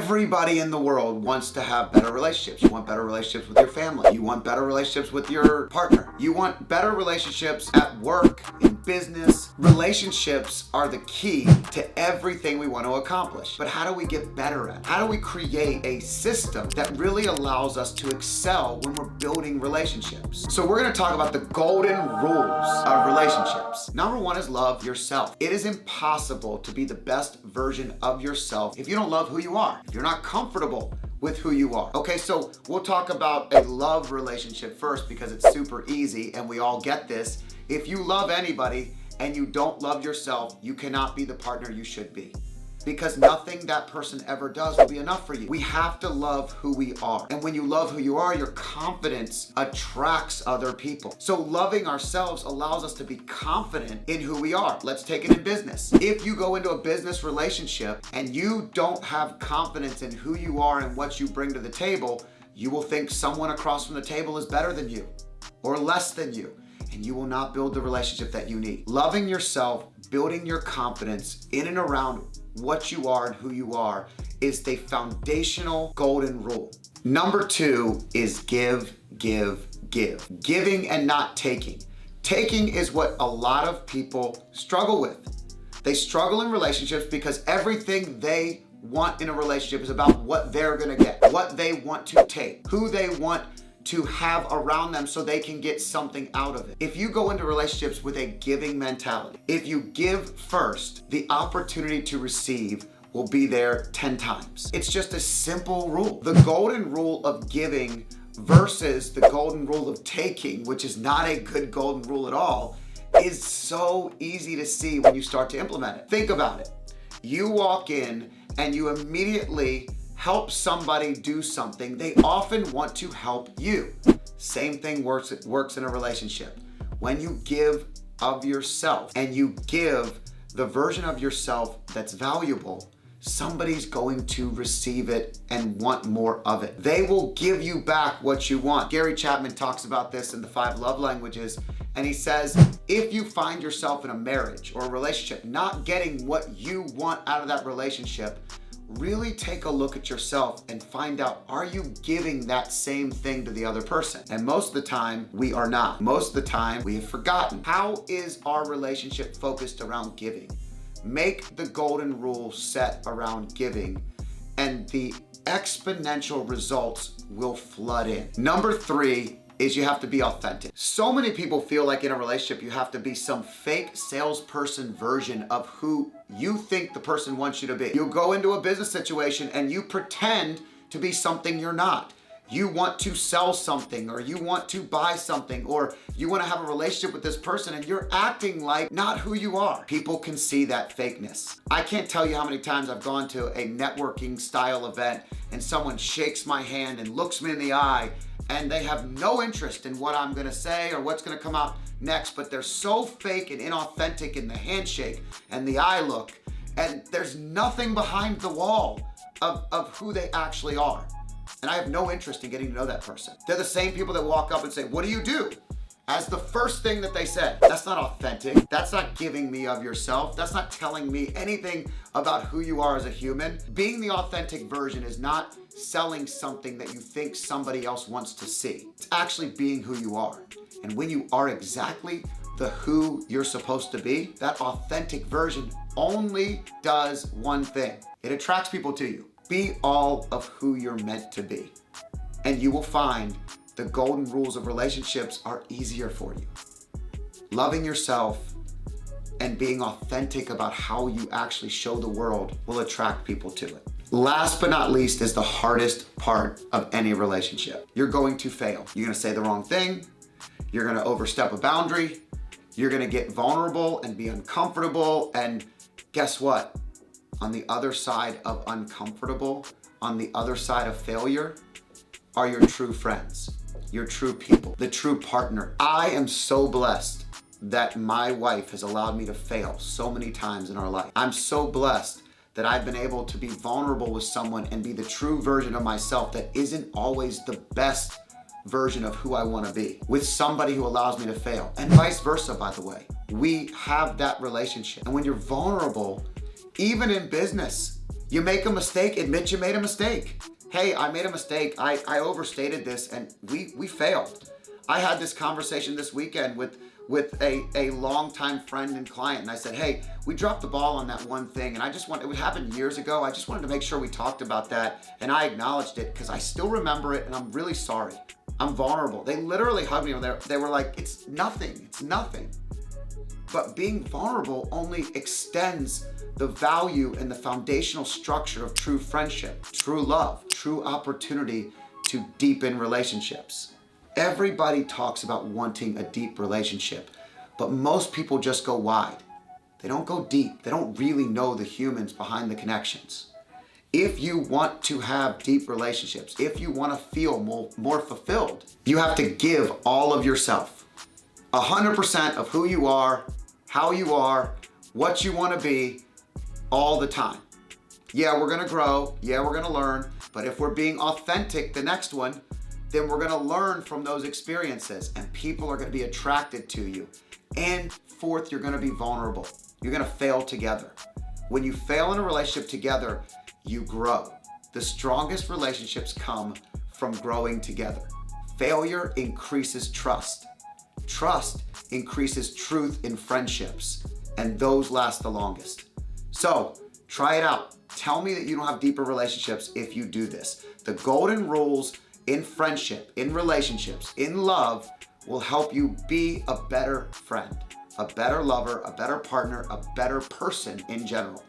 Everybody in the world wants to have better relationships. You want better relationships with your family. You want better relationships with your partner. You want better relationships at work, in business. Relationships are the key to everything we want to accomplish. But how do we get better at it? How do we create a system that really allows us to excel when we're building relationships? So we're going to talk about the golden rules of relationships. Number one is love yourself. It is impossible to be the best version of yourself if you don't love who you are, if you're not comfortable with who you are. Okay, so we'll talk about a love relationship first because it's super easy and we all get this. If you love anybody and you don't love yourself, you cannot be the partner you should be, because nothing that person ever does will be enough for you. We have to love who we are. And when you love who you are, your confidence attracts other people. So loving ourselves allows us to be confident in who we are. Let's take it in business. If you go into a business relationship and you don't have confidence in who you are and what you bring to the table, you will think someone across from the table is better than you or less than you, and you will not build the relationship that you need. Loving yourself, building your confidence in and around what you are and who you are is the foundational golden rule. Number two is give, give, give. Giving and not taking. Taking is what a lot of people struggle with. They struggle in relationships because everything they want in a relationship is about what they're gonna get, what they want to take, who they want to have around them so they can get something out of it. If you go into relationships with a giving mentality, if you give first, the opportunity to receive will be there 10 times. It's just a simple rule. The golden rule of giving versus the golden rule of taking, which is not a good golden rule at all, is so easy to see when you start to implement it. Think about it. You walk in and you immediately help somebody do something, they often want to help you. Same thing works in a relationship. When you give of yourself and you give the version of yourself that's valuable, somebody's going to receive it and want more of it. They will give you back what you want. Gary Chapman talks about this in the 5 love languages, and he says, if you find yourself in a marriage or a relationship not getting what you want out of that relationship, really take a look at yourself and find out, are you giving that same thing to the other person? And most of the time, we are not. Most of the time, we have forgotten. How is our relationship focused around giving? Make the golden rule set around giving, and the exponential results will flood in. Number 3 is you have to be authentic. So many people feel like in a relationship you have to be some fake salesperson version of who you think the person wants you to be. You go into a business situation and you pretend to be something you're not. You want to sell something, or you want to buy something, or you want to have a relationship with this person and you're acting like not who you are. People can see that fakeness. I can't tell you how many times I've gone to a networking style event and someone shakes my hand and looks me in the eye and they have no interest in what I'm gonna say or what's gonna come out next, but they're so fake and inauthentic in the handshake and the eye look, and there's nothing behind the wall of who they actually are. And I have no interest in getting to know that person. They're the same people that walk up and say, what do you do? As the first thing that they said. That's not authentic. That's not giving me of yourself. That's not telling me anything about who you are as a human. Being the authentic version is not selling something that you think somebody else wants to see. It's actually being who you are. And when you are exactly the who you're supposed to be, that authentic version only does one thing. It attracts people to you. Be all of who you're meant to be. And you will find the golden rules of relationships are easier for you. Loving yourself and being authentic about how you actually show the world will attract people to it. Last but not least is the hardest part of any relationship. You're going to fail. You're gonna say the wrong thing. You're gonna overstep a boundary. You're gonna get vulnerable and be uncomfortable. And guess what? On the other side of uncomfortable, on the other side of failure, are your true friends, your true people, the true partner. I am so blessed that my wife has allowed me to fail so many times in our life. I'm so blessed that I've been able to be vulnerable with someone and be the true version of myself that isn't always the best version of who I want to be, with somebody who allows me to fail, and vice versa, by the way. We have that relationship. And when you're vulnerable, even in business, You make a mistake, admit you made a mistake. Hey, I made a mistake. I overstated this and we failed. I had this conversation this weekend with a longtime friend and client, and I said, hey, we dropped the ball on that one thing, and it happened years ago. I just wanted to make sure we talked about that, and I acknowledged it because I still remember it, and I'm really sorry. I'm vulnerable. They literally hugged me, and they were like, it's nothing. But being vulnerable only extends the value and the foundational structure of true friendship, true love, true opportunity to deepen relationships. Everybody talks about wanting a deep relationship, but most people just go wide. They don't go deep. They don't really know the humans behind the connections. If you want to have deep relationships, if you want to feel more fulfilled, you have to give all of yourself. 100% of who you are, how you are, what you want to be, all the time. Yeah, we're gonna grow. Yeah, we're gonna learn. But if we're being authentic, the next one, then we're gonna learn from those experiences and people are gonna be attracted to you. And fourth, you're gonna be vulnerable. You're gonna fail together. When you fail in a relationship together, you grow. The strongest relationships come from growing together. Failure increases trust. Trust increases truth in friendships, and those last the longest. So try it out. Tell me that you don't have deeper relationships if you do this. The golden rules in friendship, in relationships, in love will help you be a better friend, a better lover, a better partner, a better person in general.